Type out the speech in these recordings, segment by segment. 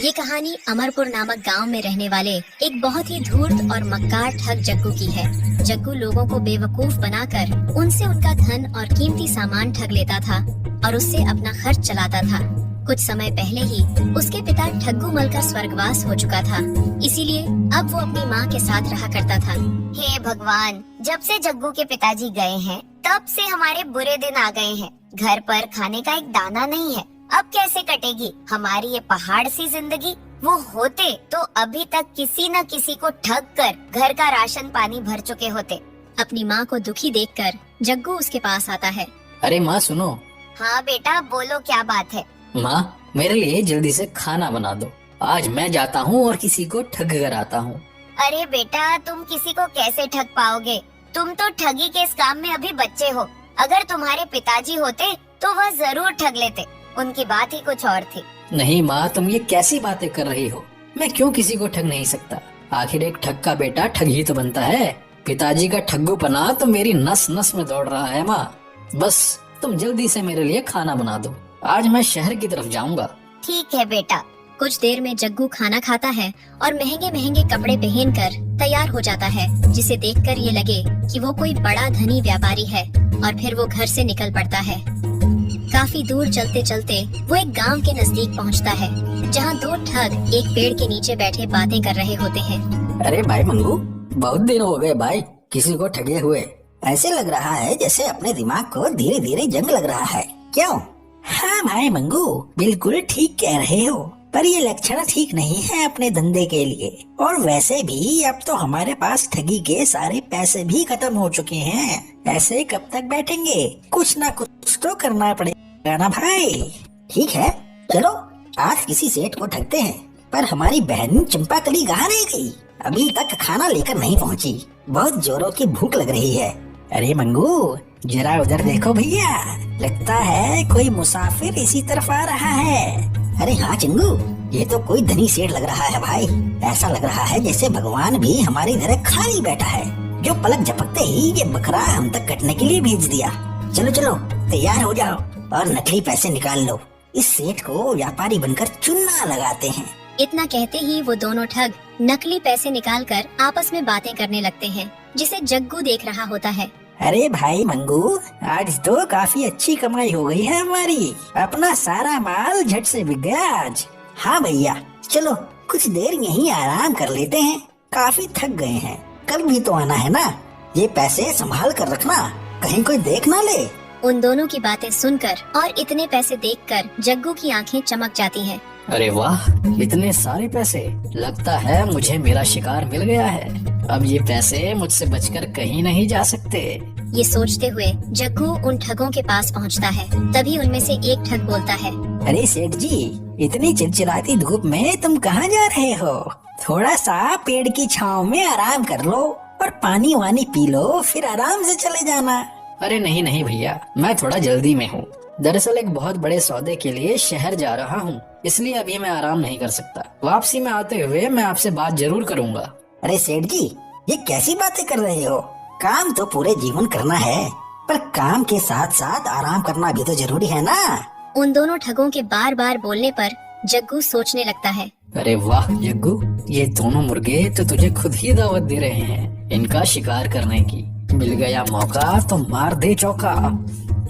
ये कहानी अमरपुर नामक गांव में रहने वाले एक बहुत ही धूर्त और मक्कार ठग जग्गू की है। जग्गू लोगों को बेवकूफ बनाकर उनसे उनका धन और कीमती सामान ठग लेता था और उससे अपना खर्च चलाता था। कुछ समय पहले ही उसके पिता ठग्गू मल का स्वर्गवास हो चुका था, इसीलिए अब वो अपनी माँ के साथ रहा करता था। हे भगवान, जब से जग्गू के पिताजी गए हैं तब से हमारे बुरे दिन आ गए हैं। घर पर खाने का एक दाना नहीं है। अब कैसे कटेगी हमारी ये पहाड़ सी जिंदगी। वो होते तो अभी तक किसी न किसी को ठग कर घर का राशन पानी भर चुके होते। अपनी माँ को दुखी देखकर जग्गू उसके पास आता है। अरे माँ सुनो। हाँ बेटा बोलो, क्या बात है। माँ मेरे लिए जल्दी से खाना बना दो, आज मैं जाता हूँ और किसी को ठग कर आता हूँ। अरे बेटा, तुम किसी को कैसे ठग पाओगे? तुम तो ठगी के इस काम में अभी बच्चे हो। अगर तुम्हारे पिताजी होते तो वह जरूर ठग लेते, उनकी बात ही कुछ और थी। नहीं माँ, तुम ये कैसी बातें कर रही हो? मैं क्यों किसी को ठग नहीं सकता? आखिर एक ठग का बेटा ठग ही तो बनता है। पिताजी का ठग्गूपना तो मेरी नस नस में दौड़ रहा है माँ। बस तुम जल्दी से मेरे लिए खाना बना दो, आज मैं शहर की तरफ जाऊंगा। ठीक है बेटा। कुछ देर में जग्गू खाना खाता है और महंगे महंगे कपड़े पहनकर तैयार हो जाता है, जिसे देखकर ये लगे कि वो कोई बड़ा धनी व्यापारी है। और फिर वो घर से निकल पड़ता है। काफी दूर चलते चलते वो एक गांव के नजदीक पहुंचता है, जहां दो ठग एक पेड़ के नीचे बैठे बातें कर रहे होते हैं। अरे भाई मंगू, बहुत दिन हो गए भाई किसी को ठगे हुए। ऐसे लग रहा है जैसे अपने दिमाग को धीरे धीरे जंग लग रहा है, क्यों? हाँ भाई मंगू, बिल्कुल ठीक कह रहे हो, पर ये लक्षण ठीक नहीं है अपने धंधे के लिए। और वैसे भी अब तो हमारे पास ठगी के सारे पैसे भी खत्म हो चुके हैं। ऐसे कब तक बैठेंगे? कुछ ना कुछ तो करना पड़ेगा ना भाई। ठीक है, चलो आज किसी सेठ को ठगते हैं। पर हमारी बहन चंपाकली कहाँ रह गई? अभी तक खाना लेकर नहीं पहुँची। बहुत जोरों की भूख लग रही है। अरे मंगू, जरा उधर देखो भैया, लगता है कोई मुसाफिर इसी तरफ आ रहा है। अरे हाँ चिंगू, ये तो कोई धनी सेठ लग रहा है भाई। ऐसा लग रहा है जैसे भगवान भी हमारी तरह खाली बैठा है, जो पलक झपकते ही ये बकरा हम तक कटने के लिए भेज दिया। चलो चलो तैयार हो जाओ और नकली पैसे निकाल लो। इस सेठ को व्यापारी बनकर चुन्ना लगाते हैं। इतना कहते ही वो दोनों ठग नकली पैसे निकालकर आपस में बातें करने लगते हैं, जिसे जग्गू देख रहा होता है। अरे भाई मंगू, आज तो काफी अच्छी कमाई हो गई है हमारी। अपना सारा माल झट से बिक गया आज। हाँ भैया, चलो कुछ देर यहीं आराम कर लेते हैं, काफी थक गए हैं। कल भी तो आना है ना। ये पैसे संभाल कर रखना, कहीं कोई देख ना ले। उन दोनों की बातें सुनकर और इतने पैसे देखकर जग्गू की आंखें चमक जाती हैं। अरे वाह, इतने सारे पैसे! लगता है मुझे मेरा शिकार मिल गया है। अब ये पैसे मुझसे बचकर कहीं नहीं जा सकते। ये सोचते हुए जग्गू उन ठगों के पास पहुंचता है। तभी उनमें से एक ठग बोलता है। अरे सेठ जी, इतनी चिलचिलाती धूप में तुम कहाँ जा रहे हो? थोड़ा सा पेड़ की छांव में आराम कर लो और पानी वानी पी लो, फिर आराम से चले जाना। अरे नहीं नहीं भैया, मैं थोड़ा जल्दी में हूँ। दरअसल एक बहुत बड़े सौदे के लिए शहर जा रहा हूँ, इसलिए अभी मैं आराम नहीं कर सकता। वापसी में आते हुए मैं आपसे बात जरूर करूँगा। अरे सेठ जी, ये कैसी बातें कर रहे हो? काम तो पूरे जीवन करना है, पर काम के साथ साथ आराम करना भी तो जरूरी है ना। उन दोनों ठगों के बार बार बोलने पर जग्गू सोचने लगता है। अरे वाह जग्गू, ये दोनों मुर्गे तो तुझे खुद ही दावत दे रहे हैं इनका शिकार करने की। मिल गया मौका तो मार दे चौका।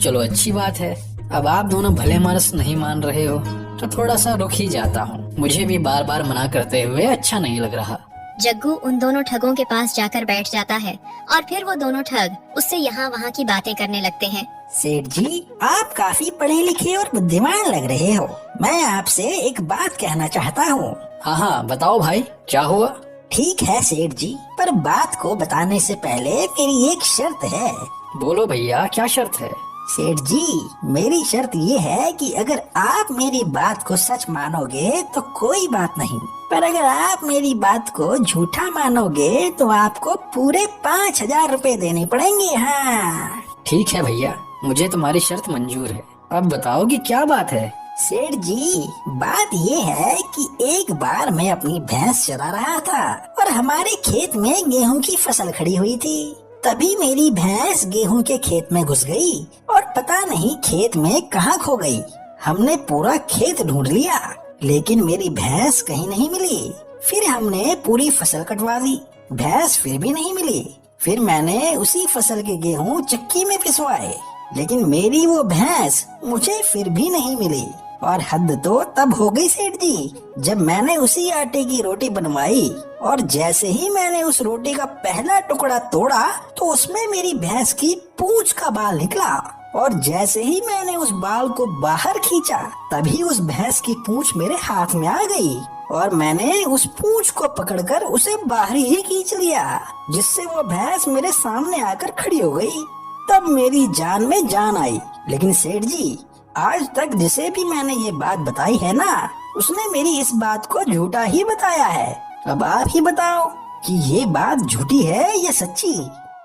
चलो अच्छी बात है, अब आप दोनों भले मानस नहीं मान रहे हो तो थोड़ा सा रुक ही जाता हूँ। मुझे भी बार बार मना करते हुए अच्छा नहीं लग रहा। जग्गू उन दोनों ठगों के पास जाकर बैठ जाता है और फिर वो दोनों ठग उससे यहाँ वहाँ की बातें करने लगते हैं। सेठ जी, आप काफी पढ़े लिखे और बुद्धिमान लग रहे हो। मैं आपसे एक बात कहना चाहता हूँ। हाँ हाँ बताओ भाई, क्या हुआ? ठीक है सेठ जी, पर बात को बताने से पहले मेरी एक शर्त है। बोलो भैया, क्या शर्त है? सेठ जी, मेरी शर्त ये है कि अगर आप मेरी बात को सच मानोगे तो कोई बात नहीं, पर अगर आप मेरी बात को झूठा मानोगे तो आपको पूरे 5,000 रुपए देने पड़ेंगे। हाँ ठीक है भैया, मुझे तुम्हारी शर्त मंजूर है। अब बताओ कि क्या बात है? सेठ जी, बात ये है कि एक बार मैं अपनी भैंस चरा रहा था और हमारे खेत में गेहूं की फसल खड़ी हुई थी। तभी मेरी भैंस गेहूं के खेत में घुस गई और पता नहीं खेत में कहाँ खो गई। हमने पूरा खेत ढूंढ लिया लेकिन मेरी भैंस कहीं नहीं मिली। फिर हमने पूरी फसल कटवा दी, भैंस फिर भी नहीं मिली। फिर मैंने उसी फसल के गेहूं चक्की में पिसवाए, लेकिन मेरी वो भैंस मुझे फिर भी नहीं मिली। और हद तो तब हो गई सेठ जी, जब मैंने उसी आटे की रोटी बनवाई और जैसे ही मैंने उस रोटी का पहला टुकड़ा तोड़ा तो उसमें मेरी भैंस की पूंछ का बाल निकला। और जैसे ही मैंने उस बाल को बाहर खींचा तभी उस भैंस की पूंछ मेरे हाथ में आ गई और मैंने उस पूंछ को पकड़कर उसे बाहर ही खींच लिया, जिससे वो भैंस मेरे सामने आकर खड़ी हो गई। तब मेरी जान में जान आई। लेकिन सेठ जी, आज तक जिसे भी मैंने ये बात बताई है ना, उसने मेरी इस बात को झूठा ही बताया है। अब आप ही बताओ कि ये बात झूठी है या सच्ची।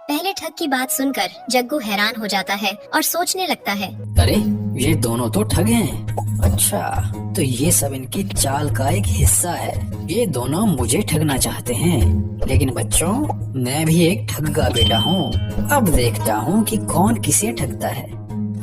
पहले ठग की बात सुनकर जग्गू हैरान हो जाता है और सोचने लगता है। अरे ये दोनों तो ठग हैं। अच्छा, तो ये सब इनकी चाल का एक हिस्सा है। ये दोनों मुझे ठगना चाहते हैं। लेकिन बच्चों, मैं भी एक ठग का बेटा हूँ। अब देखता हूँ कि कौन किसे ठगता है।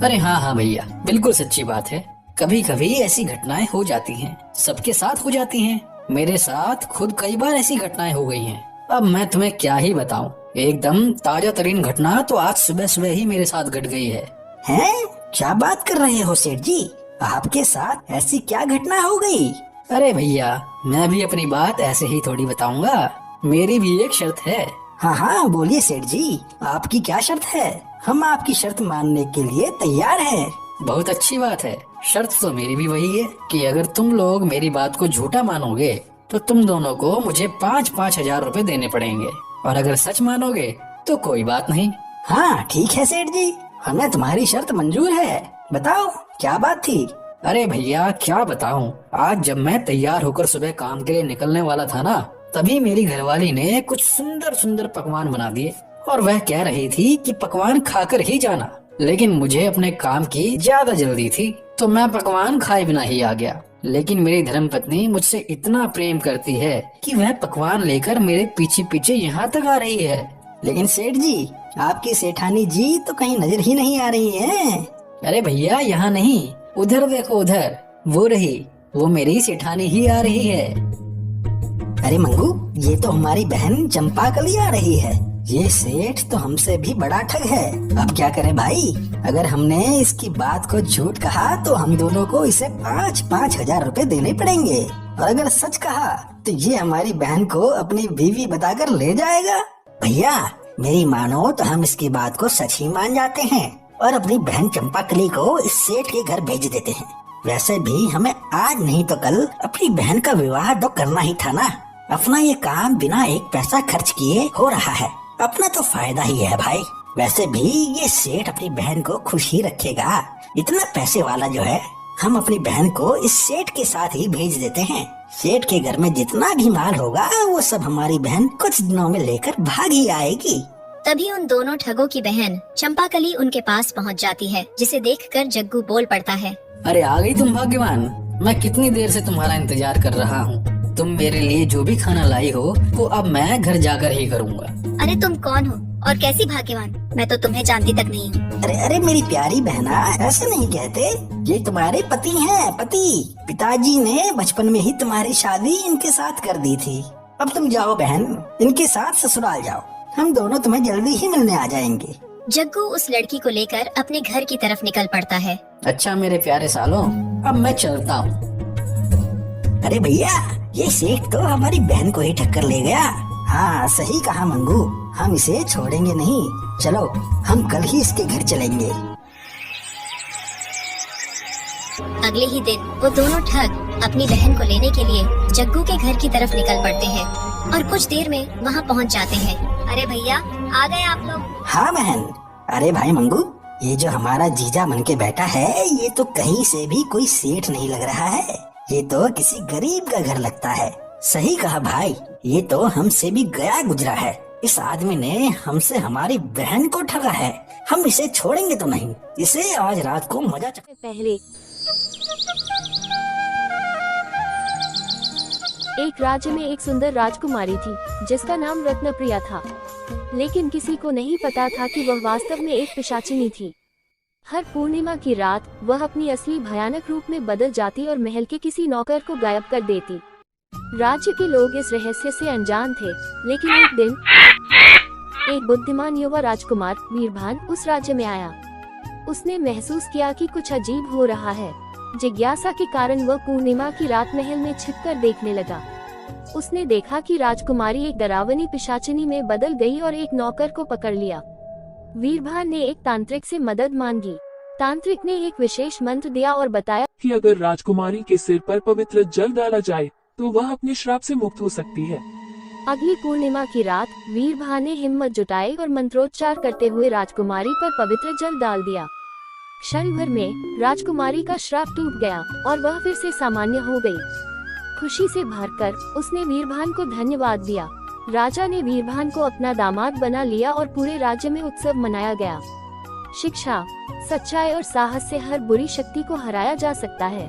अरे हाँ भैया, बिल्कुल सच्ची बात है। कभी कभी ऐसी घटनाएं हो जाती हैं, सबके साथ हो जाती हैं। मेरे साथ खुद कई बार ऐसी घटनाएं हो गई हैं। अब मैं तुम्हें क्या ही बताऊं। एकदम ताजा तरीन घटना तो आज सुबह सुबह ही मेरे साथ घट गई है। हैं? क्या बात कर रहे हो सेठ जी? आपके साथ ऐसी क्या घटना हो गई? अरे भैया, मैं भी अपनी बात ऐसे ही थोड़ी बताऊंगा। मेरी भी एक शर्त है। हाँ, बोलिए सेठ जी, आपकी क्या शर्त है? हम आपकी शर्त मानने के लिए तैयार हैं। बहुत अच्छी बात है। शर्त तो मेरी भी वही है कि अगर तुम लोग मेरी बात को झूठा मानोगे तो तुम दोनों को मुझे 5-5 हजार रुपए देने पड़ेंगे, और अगर सच मानोगे तो कोई बात नहीं। हाँ ठीक है सेठ जी, हमें तुम्हारी शर्त मंजूर है। बताओ क्या बात थी? अरे भैया, क्या बताऊं। आज जब मैं तैयार होकर सुबह काम के लिए निकलने वाला था ना, तभी मेरी घरवाली ने कुछ सुंदर सुंदर पकवान बना दिए और वह कह रही थी कि पकवान खाकर ही जाना। लेकिन मुझे अपने काम की ज्यादा जल्दी थी तो मैं पकवान खाए बिना ही आ गया। लेकिन मेरी धर्मपत्नी मुझसे इतना प्रेम करती है कि वह पकवान लेकर मेरे पीछे पीछे यहाँ तक आ रही है। लेकिन सेठ जी, आपकी सेठानी जी तो कहीं नजर ही नहीं आ रही हैं। अरे भैया, यहाँ नहीं, उधर देखो, उधर वो रही, वो मेरी सेठानी ही आ रही है। अरे मंगू, ये तो हमारी बहन चंपाकली आ रही है। ये सेठ तो हमसे भी बड़ा ठग है। अब क्या करें भाई? अगर हमने इसकी बात को झूठ कहा तो हम दोनों को इसे 5-5 हजार रुपए देने पड़ेंगे, और अगर सच कहा तो ये हमारी बहन को अपनी बीवी बताकर ले जाएगा। भैया मेरी मानो तो हम इसकी बात को सच ही मान जाते हैं और अपनी बहन चंपाकली को इस सेठ के घर भेज देते हैं। वैसे भी हमें आज नहीं तो कल अपनी बहन का विवाह तो करना ही था ना। अपना ये काम बिना एक पैसा खर्च किए हो रहा है, अपना तो फायदा ही है भाई। वैसे भी ये सेठ अपनी बहन को खुश ही रखेगा। इतना पैसे वाला जो है, हम अपनी बहन को इस सेठ के साथ ही भेज देते हैं। सेठ के घर में जितना भी माल होगा वो सब हमारी बहन कुछ दिनों में लेकर भाग ही आएगी। तभी उन दोनों ठगों की बहन चंपाकली उनके पास पहुंच जाती है, जिसे देखकर जग्गू बोल पड़ता है। अरे आ गई तुम भाग्यवान। मैं कितनी देर से तुम्हारा इंतजार कर रहा हूँ। तुम मेरे लिए जो भी खाना लाई हो वो अब मैं घर जाकर ही करूँगा। अरे तुम कौन हो और कैसी भाग्यवान? मैं तो तुम्हें जानती तक नहीं हूँ। अरे मेरी प्यारी बहना, ऐसे नहीं कहते। ये तुम्हारे पति हैं, पति। पिताजी ने बचपन में ही तुम्हारी शादी इनके साथ कर दी थी। अब तुम जाओ बहन, इनके साथ ससुराल जाओ। हम दोनों तुम्हें जल्दी ही मिलने आ जाएंगे। जग्गू उस लड़की को लेकर अपने घर की तरफ निकल पड़ता है। अच्छा मेरे प्यारे सालों, अब मैं चलता हूँ। अरे भैया, ये सेठ तो हमारी बहन को ही टक्कर ले गया। हाँ सही कहा मंगू, हम इसे छोड़ेंगे नहीं। चलो हम कल ही इसके घर चलेंगे। अगले ही दिन वो दोनों ठग अपनी बहन को लेने के लिए जग्गू के घर की तरफ निकल पड़ते हैं और कुछ देर में वहाँ पहुँच जाते हैं। अरे भैया, आ गए आप लोग? हाँ बहन। अरे भाई मंगू, ये जो हमारा जीजा बन के बैठा है, ये तो कहीं से भी कोई सेठ नहीं लग रहा है। ये तो किसी गरीब का घर लगता है। सही कहा भाई, ये तो हमसे भी गया गुजरा है। इस आदमी ने हमसे हमारी बहन को ठगा है। हम इसे छोड़ेंगे तो नहीं। इसे आज रात को मजा पहले एक राज्य में एक सुंदर राजकुमारी थी जिसका नाम रत्नप्रिया था। लेकिन किसी को नहीं पता था कि वह वास्तव में एक पिशाचिनी थी। हर पूर्णिमा की रात वह अपनी असली भयानक रूप में बदल जाती और महल के किसी नौकर को गायब कर देती। राज्य के लोग इस रहस्य से अनजान थे, लेकिन एक दिन एक बुद्धिमान युवा राजकुमार वीरभान उस राज्य में आया। उसने महसूस किया कि कुछ अजीब हो रहा है। जिज्ञासा के कारण वह पूर्णिमा की रात महल में छिपकर देखने लगा। उसने देखा कि राजकुमारी एक डरावनी पिशाचिनी में बदल गई और एक नौकर को पकड़ लिया। वीरभान ने एक तांत्रिक से मदद मांगी। तांत्रिक ने एक विशेष मंत्र दिया और बताया कि अगर राजकुमारी के सिर पर पवित्र जल डाला जाए तो वह अपने श्राप से मुक्त हो सकती है। अगली पूर्णिमा की रात वीरभान ने हिम्मत जुटाई और मंत्रोच्चार करते हुए राजकुमारी पर पवित्र जल डाल दिया। क्षण भर में राजकुमारी का श्राप टूट गया और वह फिर से सामान्य हो गई। खुशी से भरकर उसने वीरभान को धन्यवाद दिया। राजा ने वीरभान को अपना दामाद बना लिया और पूरे राज्य में उत्सव मनाया गया। शिक्षा, सच्चाई और साहस से हर बुरी शक्ति को हराया जा सकता है।